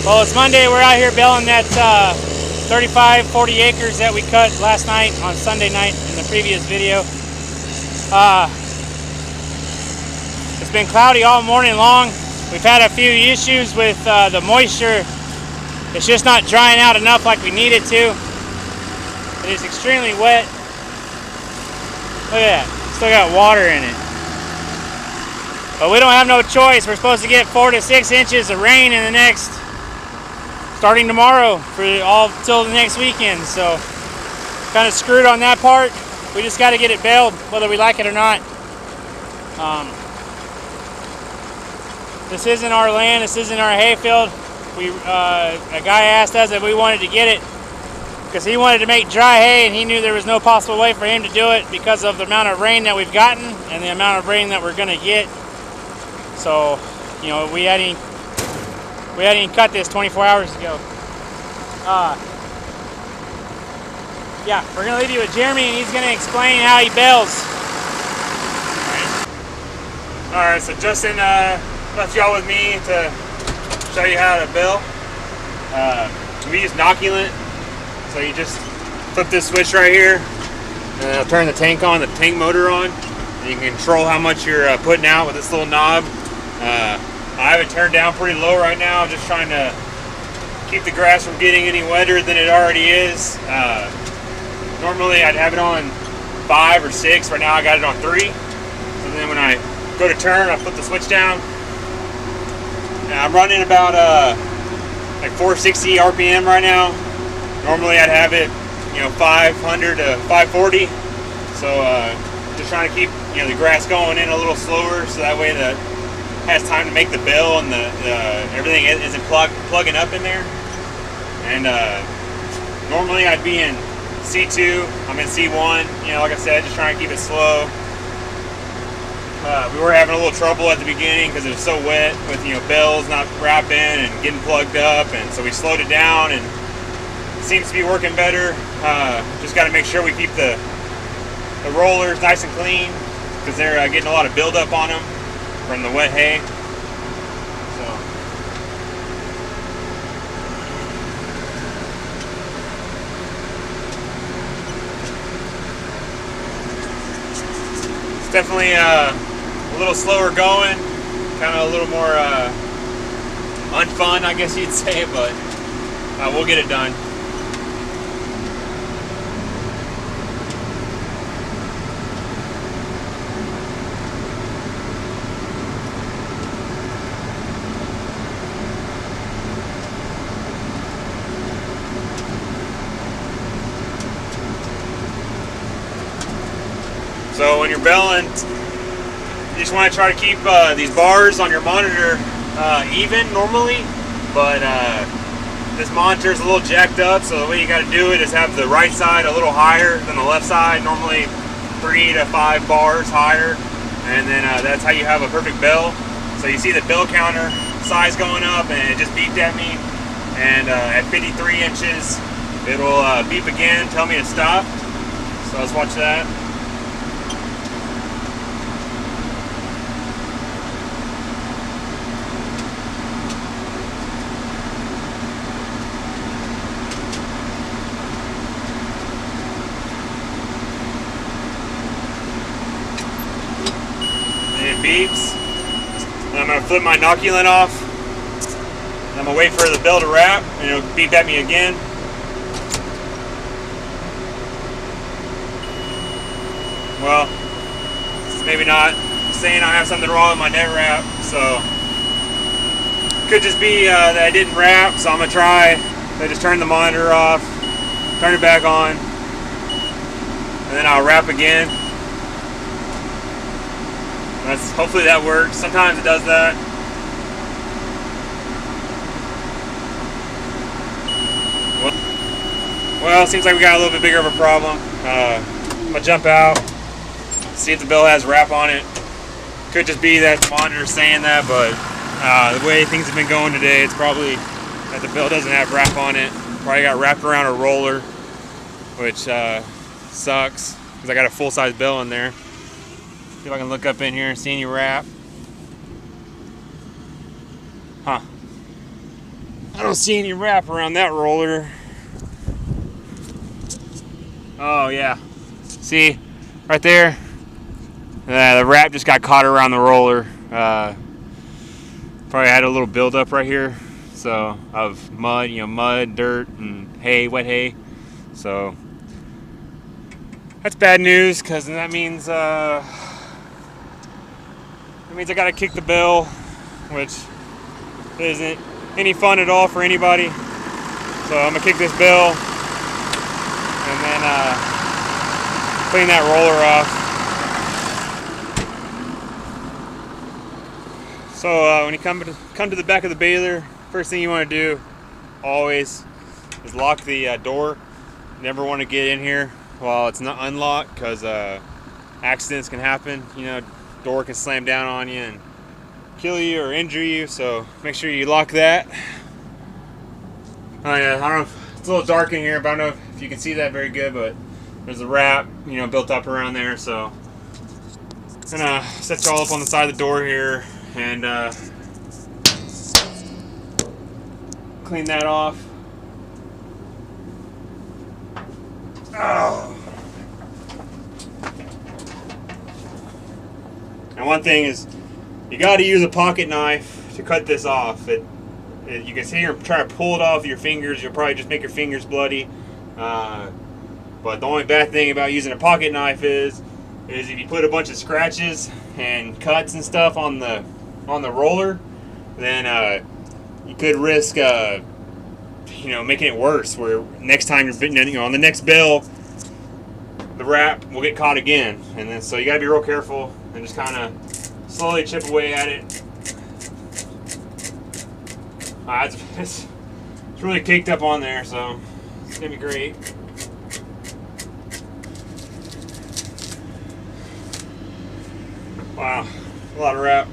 Well, it's Monday. We're out here baling that 35, 40 acres that we cut last night on Sunday night in the previous video. It's been cloudy all morning long. We've had a few issues with the moisture. It's just not drying out enough like we need it to. It is extremely wet. Look at that. Still got water in it. But we don't have no choice. We're supposed to get 4 to 6 inches of rain in the next, starting tomorrow for all till the next weekend. So kind of screwed on that part. We just got to get it baled whether we like it or not. This isn't our land. This isn't our hayfield. A guy asked us if we wanted to get it because he wanted to make dry hay, and he knew there was no possible way for him to do it because of the amount of rain that we've gotten and the amount of rain that we're going to get. So, you know, we hadn't even cut this 24 hours ago. Yeah, we're gonna leave you with Jeremy, and he's gonna explain how he bales. All right, so Justin left y'all with me to show you how to bale. We use inoculant, so you just flip this switch right here, and it'll turn the tank on, the tank motor on, and you can control how much you're putting out with this little knob. I have it turned down pretty low right now, just trying to keep the grass from getting any wetter than it already is. Normally I'd have it on 5 or 6, right now I got it on 3. So then when I go to turn, I flip the switch down. And I'm running about like 460 RPM right now. Normally I'd have it, you know, 500 to 540. So just trying to keep, you know, the grass going in a little slower, so that way the has time to make the bale and everything isn't plugging up in there. And normally I'd be in C2, I'm in C1, you know, like I said, just trying to keep it slow. We were having a little trouble at the beginning because it was so wet with, you know, bales not wrapping and getting plugged up, and so we slowed it down, and it seems to be working better. Just got to make sure we keep the rollers nice and clean because they're getting a lot of buildup on them from the wet hay. So it's definitely a little slower going, kind of a little more unfun, I guess you'd say, but we'll get it done. So when you're baling, you just want to try to keep these bars on your monitor even normally, but this monitor is a little jacked up, so the way you got to do it is have the right side a little higher than the left side, normally 3 to 5 bars higher, and then that's how you have a perfect bale. So you see the bale counter size going up, and it just beeped at me, and at 53 inches it'll beep again, tell me to stop. So let's watch that. It beeps. And I'm going to flip my inoculant off. And I'm going to wait for the bale to wrap, and it'll beep at me again. Well, it's maybe not saying I have something wrong with my net wrap, so could just be that I didn't wrap. So I'm going to try. I just turn the monitor off, turn it back on, and then I'll wrap again. Hopefully that works. Sometimes it does that. Well, it seems like we got a little bit bigger of a problem. I'm gonna jump out, see if the bale has wrap on it. Could just be that the monitor's saying that, but the way things have been going today, it's probably that the bale doesn't have wrap on it. Probably got wrapped around a roller, which sucks because I got a full-size bale in there. See if I can look up in here and see any wrap. Huh. I don't see any wrap around that roller. Oh yeah, see right there, the wrap just got caught around the roller. Probably had a little buildup right here, so of mud, mud, dirt, and hay, wet hay. So that's bad news, because that means I gotta kick the bill, which isn't any fun at all for anybody. So I'm gonna kick this bill and then clean that roller off. So when you come to the back of the baler, first thing you want to do always is lock the door. You never want to get in here while it's not unlocked, because accidents can happen. Door can slam down on you and kill you or injure you, so make sure you lock that. Oh yeah, I don't know if it's a little dark in here, but I don't know if you can see that very good, but there's a wrap, built up around there. So I'm gonna set you all up on the side of the door here and clean that off. Oh. And one thing is, you got to use a pocket knife to cut this off. You can see here, try to pull it off with your fingers. You'll probably just make your fingers bloody. But the only bad thing about using a pocket knife is if you put a bunch of scratches and cuts and stuff on the roller, then you could risk making it worse. Where next time you're on the next bill, the wrap will get caught again, and then so you got to be real careful and just kind of slowly chip away at it. It's really caked up on there, so it's gonna be great. Wow, a lot of wrap.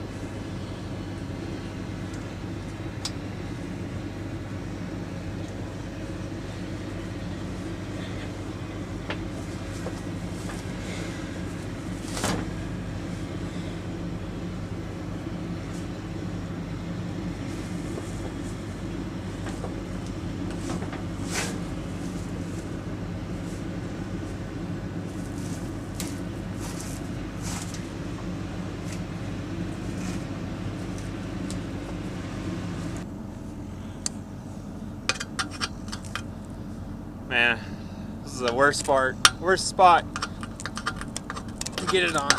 Man, this is the worst spot to get it on.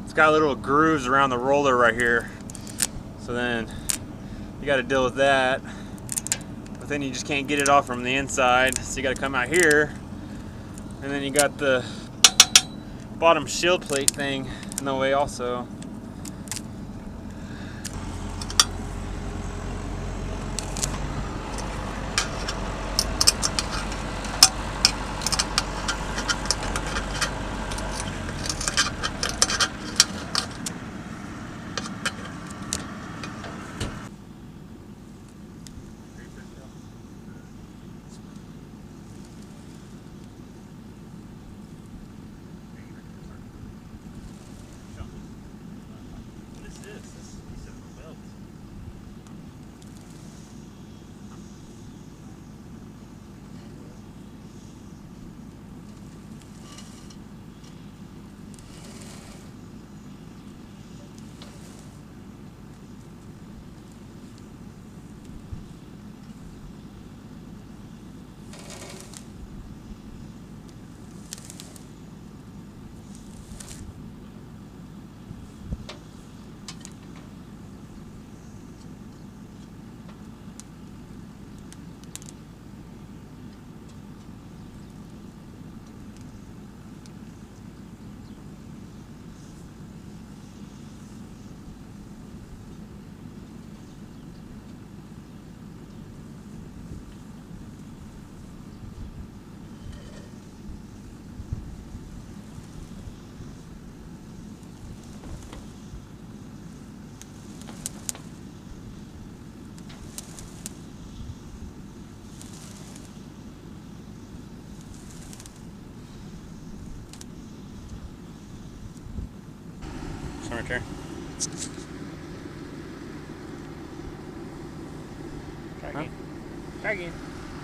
It's got little grooves around the roller right here, so then you got to deal with that. But then you just can't get it off from the inside, so you got to come out here, and then you got the bottom shield plate thing in the way also. Right there. Try again.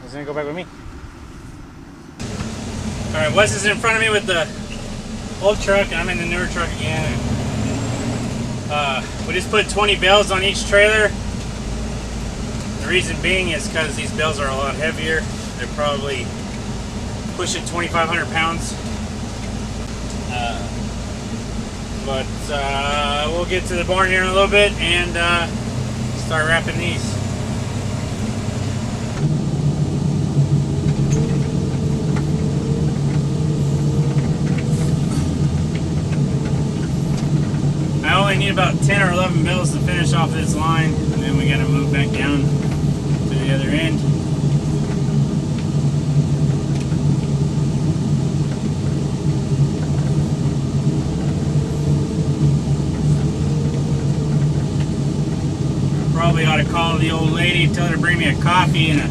He's gonna go back with me. Alright, Wes is in front of me with the old truck, and I'm in the newer truck again. We just put 20 bales on each trailer. The reason being is because these bales are a lot heavier. They're probably pushing 2,500 pounds. But we'll get to the barn here in a little bit and start wrapping these. I only need about 10 or 11 bales to finish off this line, and then we gotta move back down to the other end. Probably ought to call the old lady, tell her to bring me a coffee and a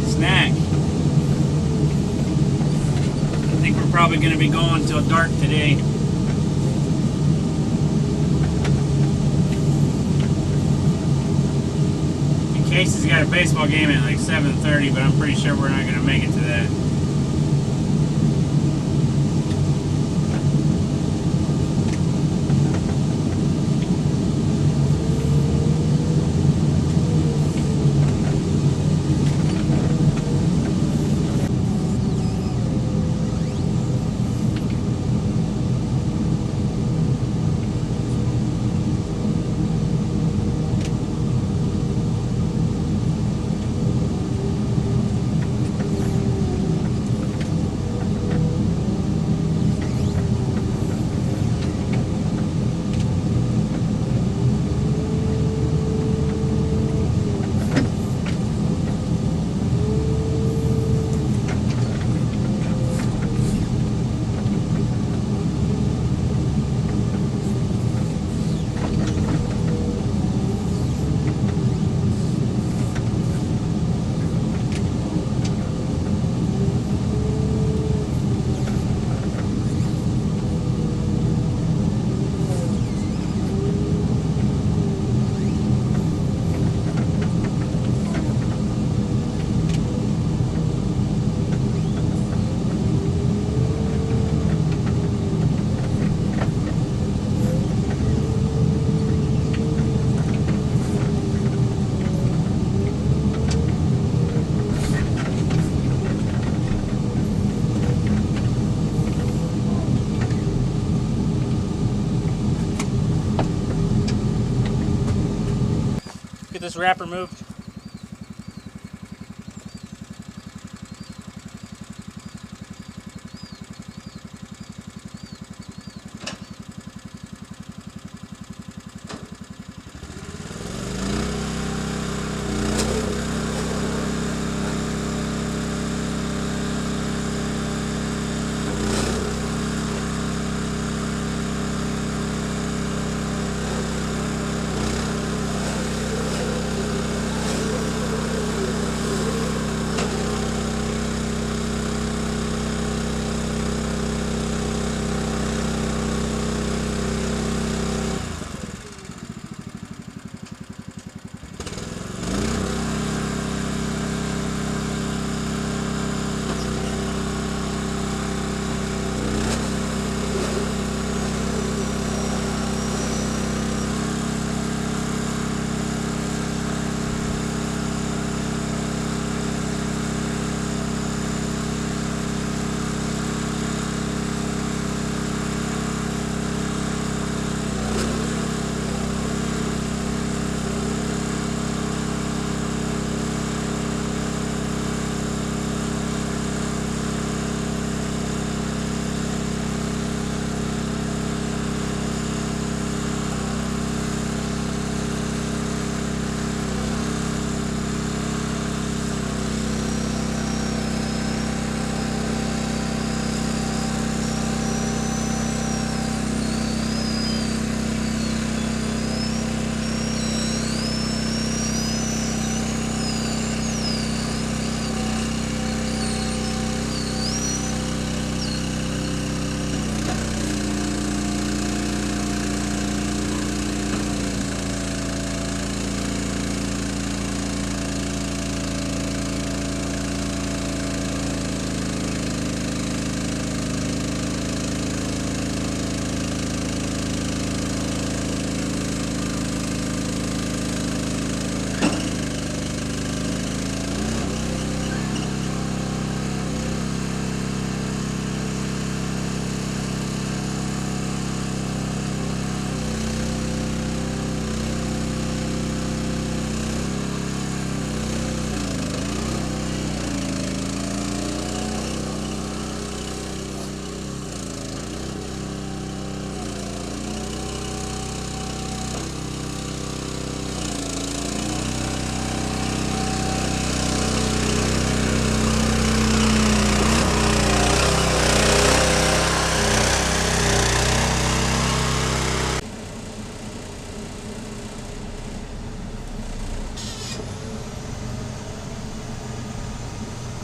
snack. I think we're probably going to be going till dark today. Casey's got a baseball game at like 7:30, but I'm pretty sure we're not going to make it to that. Get this wrapper moved.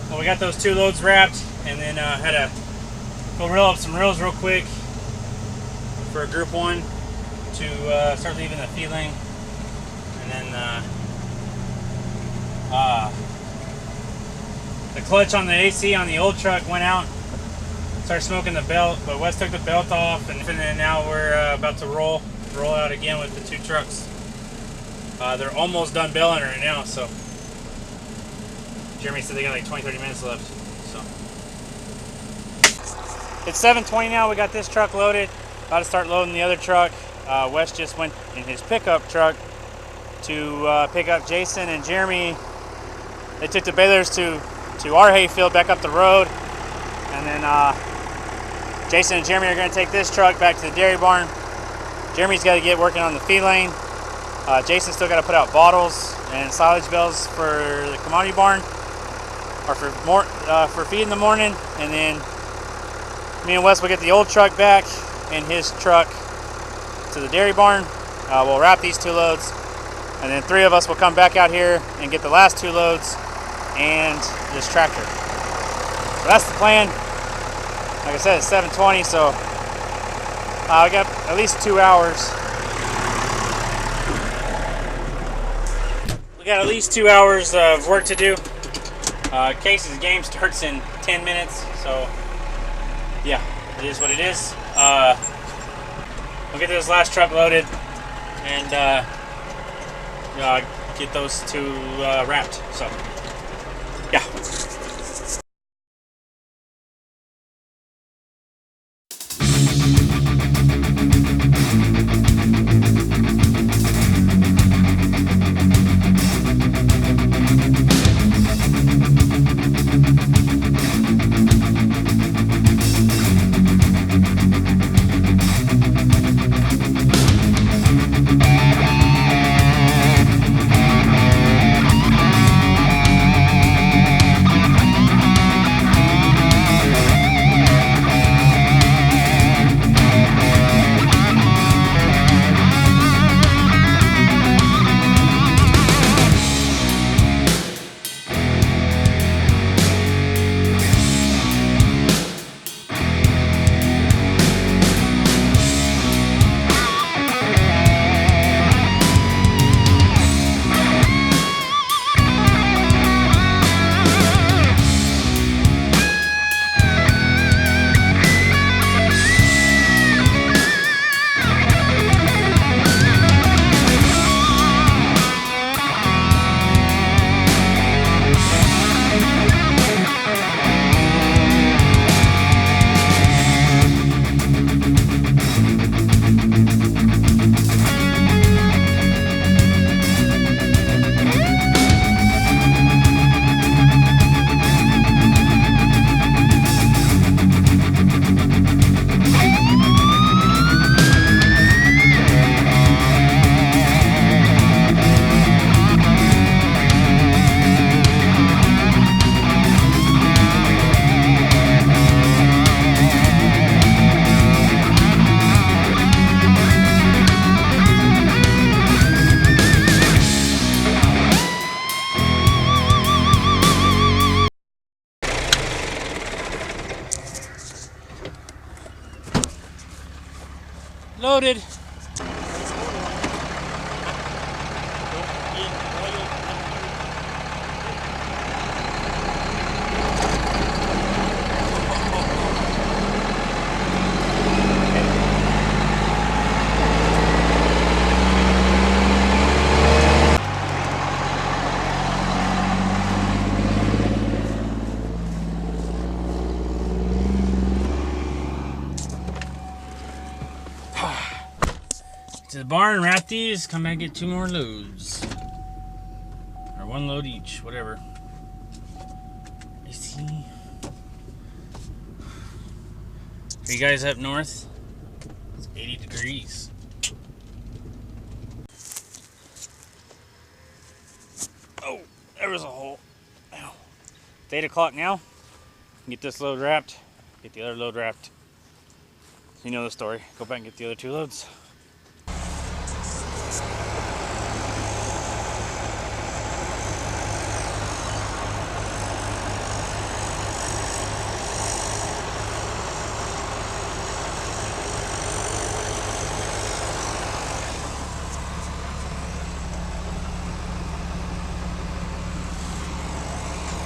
Well, we got those 2 loads wrapped, and then had to go reel up some reels real quick for group 1 to start leaving the feed lane. And then the clutch on the AC on the old truck went out, started smoking the belt, but Wes took the belt off, and then now we're about to roll out again with the 2 trucks. They're almost done baling right now, so Jeremy said they got like 20-30 minutes left. So it's 7:20 now. We got this truck loaded, about to start loading the other truck. Wes just went in his pickup truck to pick up Jason and Jeremy. They took the balers to our hayfield back up the road, and then Jason and Jeremy are going to take this truck back to the dairy barn. Jeremy's got to get working on the feed lane. Jason's still got to put out bottles and silage bales for the commodity barn, or for feed in the morning. And then me and Wes will get the old truck back in his truck to the dairy barn. We'll wrap these 2 loads, and then 3 of us will come back out here and get the last 2 loads and this tractor. So that's the plan. Like I said, it's 7:20, so we got at least 2 hours. We got at least 2 hours of work to do. Casey's game starts in 10 minutes, so yeah, it is what it is. We'll get this last truck loaded and get those 2 wrapped. So yeah. Loaded. To the barn, wrap these, come back and get 2 more loads. Or 1 load each, whatever. I see. For you guys up north, it's 80 degrees. Oh, there was a hole. Ow. It's 8 o'clock now. Get this load wrapped, get the other load wrapped. You know the story. Go back and get the other 2 loads.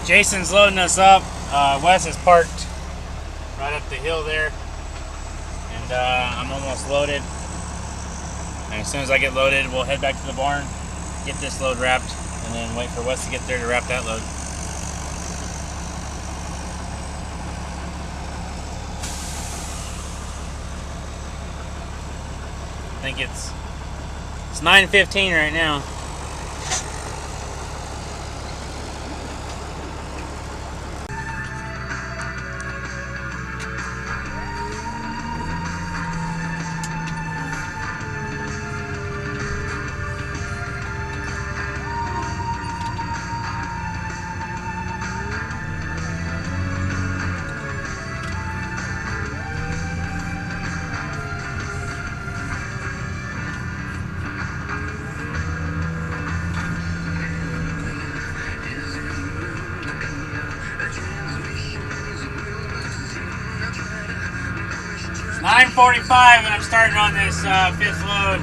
Jason's loading us up. Wes is parked right up the hill there, and I'm almost loaded. And as soon as I get loaded, we'll head back to the barn, get this load wrapped, and then wait for Wes to get there to wrap that load. I think it's 9:15 right now. It's 9:45 and I'm starting on this fifth load.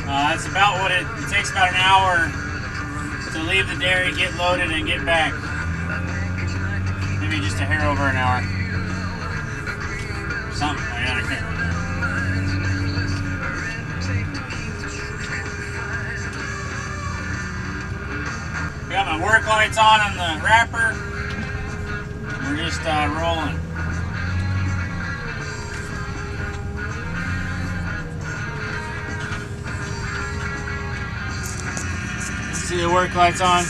That's about what it takes, about an hour to leave the dairy, get loaded, and get back. Maybe just a hair over an hour. Something like that, I can't remember. Got my work lights on the wrapper. We're just rolling. See the work lights on.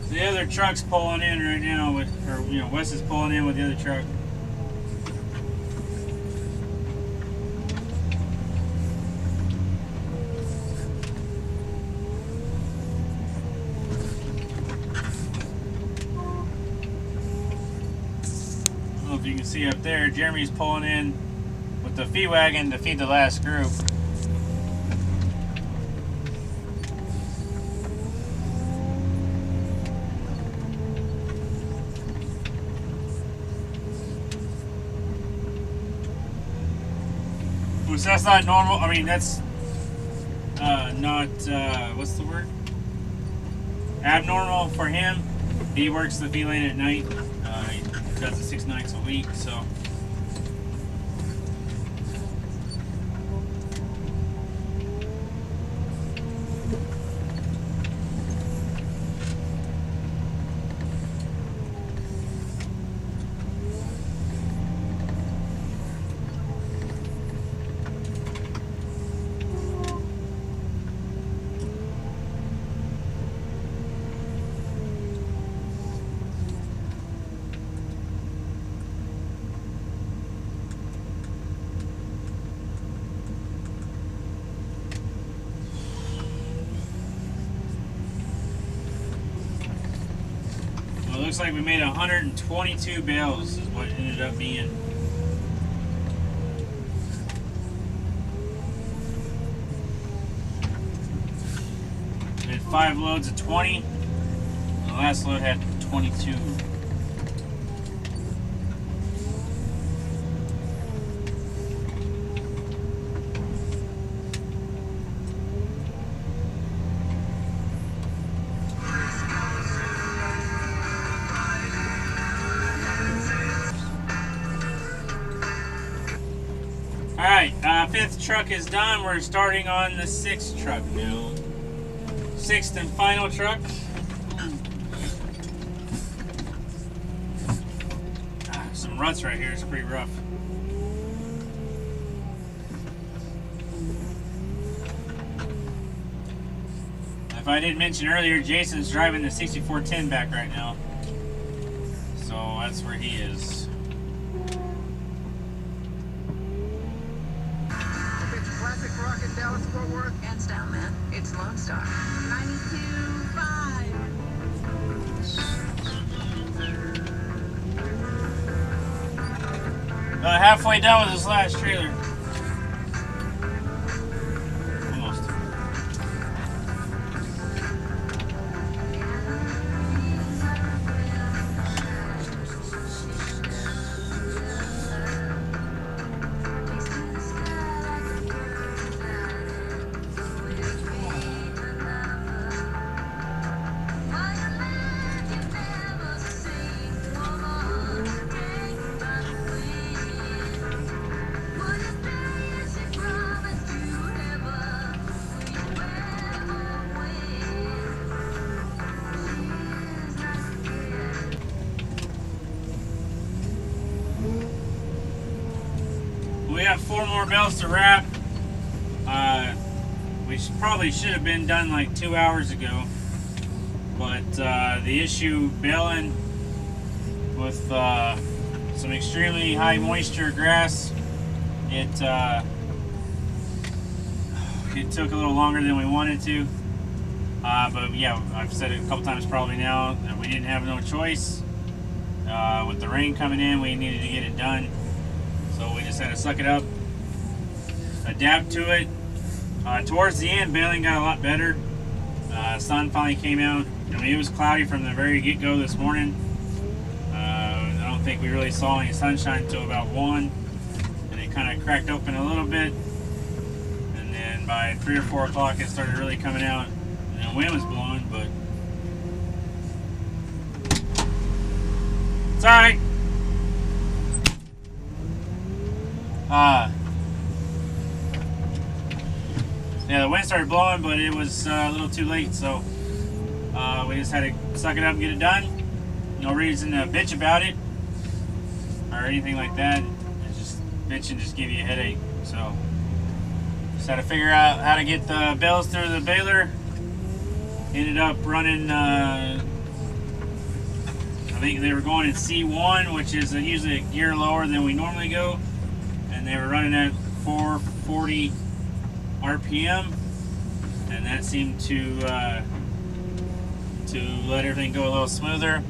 The other truck's pulling in right now with, or Wes is pulling in with the other truck. I don't know if you can see up there, Jeremy's pulling in with the feed wagon to feed the last group. So that's not normal. I mean, that's not, what's the word? Abnormal for him. He works the feed lane at night. He does it 6 nights a week, so. It looks like we made 122 bales is what it ended up being. We had 5 loads of 20. The last load had 22. Alright, 5th truck is done. We're starting on the 6th truck now. 6th and final truck. Some ruts right here, it's pretty rough. If I didn't mention earlier, Jason's driving the 6410 back right now. So that's where he is. Dallas Fort Worth. Hands down, man. It's Lone Star. 92.5. About halfway done with this last trailer. Almost. bales to wrap. We probably should have been done like 2 hours ago, but the issue baling with some extremely high moisture grass, it took a little longer than we wanted to. But yeah, I've said it a couple times probably now that we didn't have no choice. With the rain coming in, we needed to get it done. So we just had to suck it up, adapt to it. Towards the end, baling got a lot better. Sun finally came out. I mean, it was cloudy from the very get-go this morning. I don't think we really saw any sunshine until about 1, and it kind of cracked open a little bit. And then by 3 or 4 o'clock, it started really coming out, and the wind was blowing, but it's all right. Yeah, the wind started blowing, but it was a little too late, so we just had to suck it up and get it done. No reason to bitch about it or anything like that. It's just bitching just give you a headache. So just had to figure out how to get the bales through the baler. Ended up running, I think they were going in C1, which is usually a gear lower than we normally go, and they were running at 440 RPM, and that seemed to let everything go a little smoother.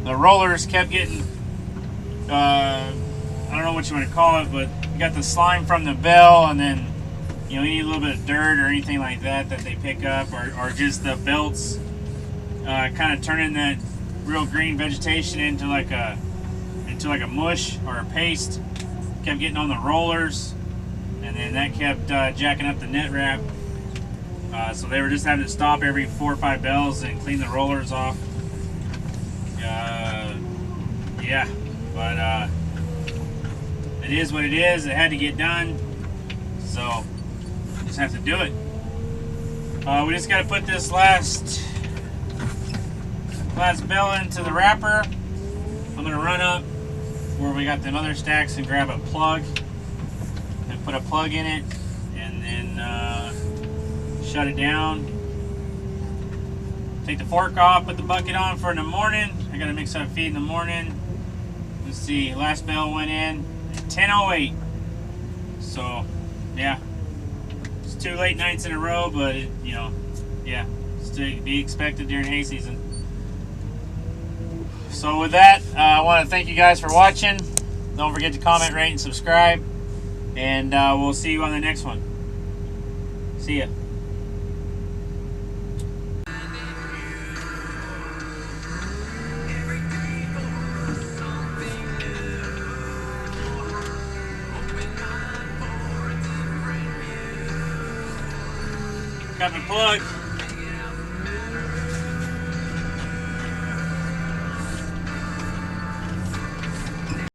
The rollers kept getting, I don't know what you want to call it, but you got the slime from the bell, and then you need a little bit of dirt or anything like that they pick up, or just the belts kind of turning that real green vegetation into like a mush or a paste. Kept getting on the rollers, and then that kept jacking up the net wrap. So they were just having to stop every 4 or 5 bells and clean the rollers off. Yeah, but it is what it is. It had to get done, so just have to do it. We just got to put this last bell into the wrapper. I'm gonna run up where we got them other stacks and grab a plug and put a plug in it, and then shut it down. Take the fork off, put the bucket on for in the morning. I gotta mix up feed in the morning. Let's see, last bell went in at 10:08. So yeah, it's 2 late nights in a row, but yeah, it's to be expected during hay season. So with that, I want to thank you guys for watching. Don't forget to comment, rate, and subscribe. And we'll see you on the next one. See ya. Got the plug.